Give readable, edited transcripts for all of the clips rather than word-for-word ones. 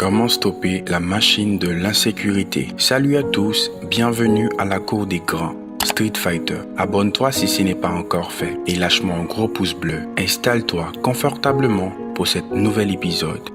Comment stopper la machine de l'insécurité? Salut à tous, bienvenue à la cour des grands. Street Fighter, abonne-toi si ce n'est pas encore fait et lâche-moi un gros pouce bleu. Installe-toi confortablement pour cet nouvel épisode.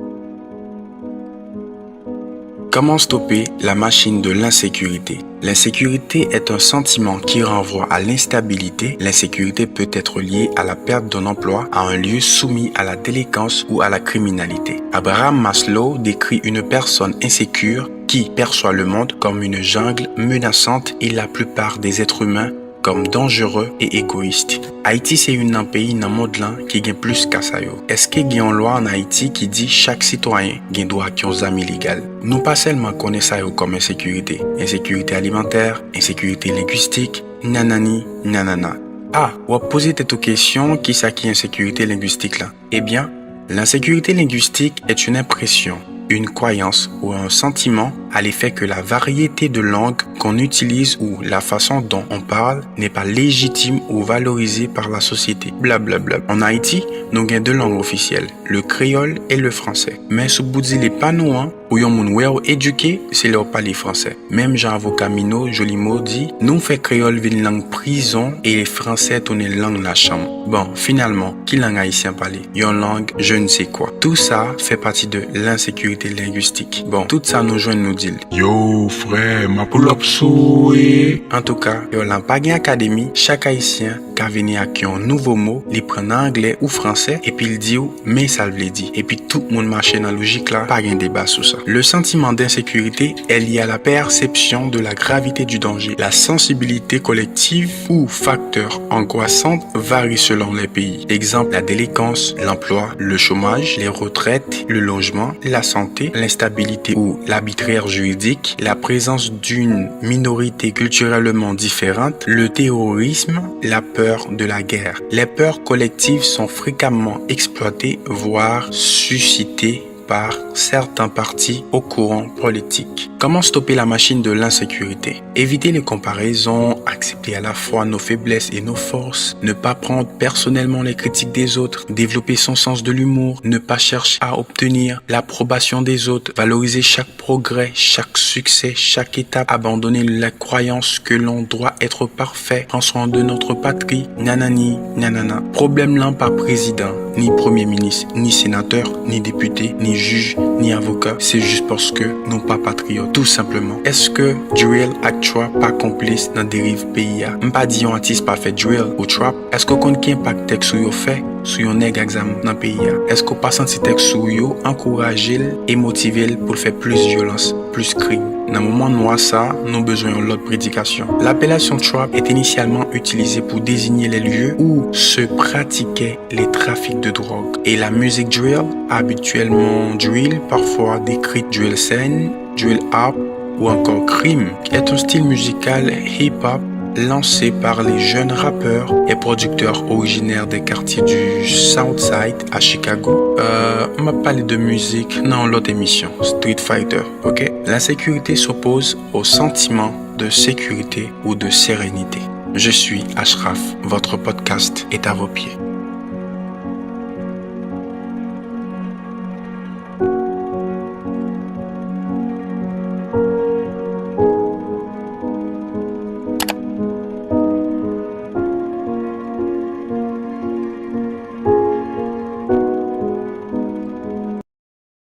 Comment stopper la machine de l'insécurité? L'insécurité est un sentiment qui renvoie à l'instabilité. L'insécurité peut être liée à la perte d'un emploi, à un lieu soumis à la délinquance ou à la criminalité. Abraham Maslow décrit une personne insécure qui perçoit le monde comme une jungle menaçante et la plupart des êtres humains comme dangereux et égoïste. Haïti, c'est un pays dans le monde là qui gagne plus qu'à ça. Est-ce qu'il y a une loi en Haïti qui dit chaque citoyen a droit à un amis légal? Nous pas seulement connaissons ça comme insécurité. Insécurité alimentaire, insécurité linguistique, nanani, nanana. Ah, ou à poser cette question, qui c'est qui insécurité linguistique là? Eh bien, l'insécurité linguistique est une impression, une croyance ou un sentiment à l'effet que la variété de langues qu'on utilise ou la façon dont on parle n'est pas légitime ou valorisée par la société. Blablabla. En Haïti, nous avons deux langues officielles, le créole et le français. Mais si vous dites les panouans, ou yon moun wèw éduqué, c'est leur parler français. Même Jean Avocat Mino, joli mot dit, nous fait créole une langue prison et les français tournent langue la chambre. Bon, finalement, qui langue haïtien parler? Yon langue, je ne sais quoi. Tout ça fait partie de l'insécurité linguistique. Bon, tout ça nous joint nous dit. Yo, frère, ma pull-up soué. En tout cas, yon lan pa gen académie, chaque haïtien ka veni ak un nouveau mot, li prend anglais ou français, et puis il dit ou, mais ça le dit. Et puis tout le monde marche dans la logique là, pas gen débat sur ça. Le sentiment d'insécurité est lié à la perception de la gravité du danger. La sensibilité collective ou facteur angoissant varie selon les pays. Exemple, la délinquance, l'emploi, le chômage, les retraites, le logement, la santé, l'instabilité ou l'arbitraire juridique, la présence d'une minorité culturellement différente, le terrorisme, la peur de la guerre. Les peurs collectives sont fréquemment exploitées, voire suscitées par certains partis au courant politique. Comment stopper la machine de l'insécurité? Éviter les comparaisons, accepter à la fois nos faiblesses et nos forces, ne pas prendre personnellement les critiques des autres, développer son sens de l'humour, ne pas chercher à obtenir l'approbation des autres, valoriser chaque progrès, chaque succès, chaque étape, abandonner la croyance que l'on doit être parfait, prendre soin de notre patrie, nanani, nanana. Problème là, pas président, ni premier ministre, ni sénateur, ni député, ni juge, ni avocat, c'est juste parce que nous pas patriotes, tout simplement. Est-ce que drill et trap pas complice dans dérive pays a? M'pas dit un artiste pas fait drill ou trap? Est-ce qu'on connaît qui impact texte sur yo fait, sur yon nèg exam dans pays a? Est-ce qu'on pas senti texte sur yo, encourager et motiver pour faire plus violence, plus crime? Dans le moment noir ça, nous besoin de l'autre prédication. L'appellation trap est initialement utilisée pour désigner les lieux où se pratiquaient les trafics de drogue. Et la musique drill, habituellement drill, parfois décrite drill scène, drill rap ou encore crime, est un style musical hip-hop lancé par les jeunes rappeurs et producteurs originaires des quartiers du Southside à Chicago. On m'a parlé de musique dans l'autre émission, Street Fighter, ok? L'insécurité s'oppose au sentiment de sécurité ou de sérénité. Je suis Ashraf, votre podcast est à vos pieds.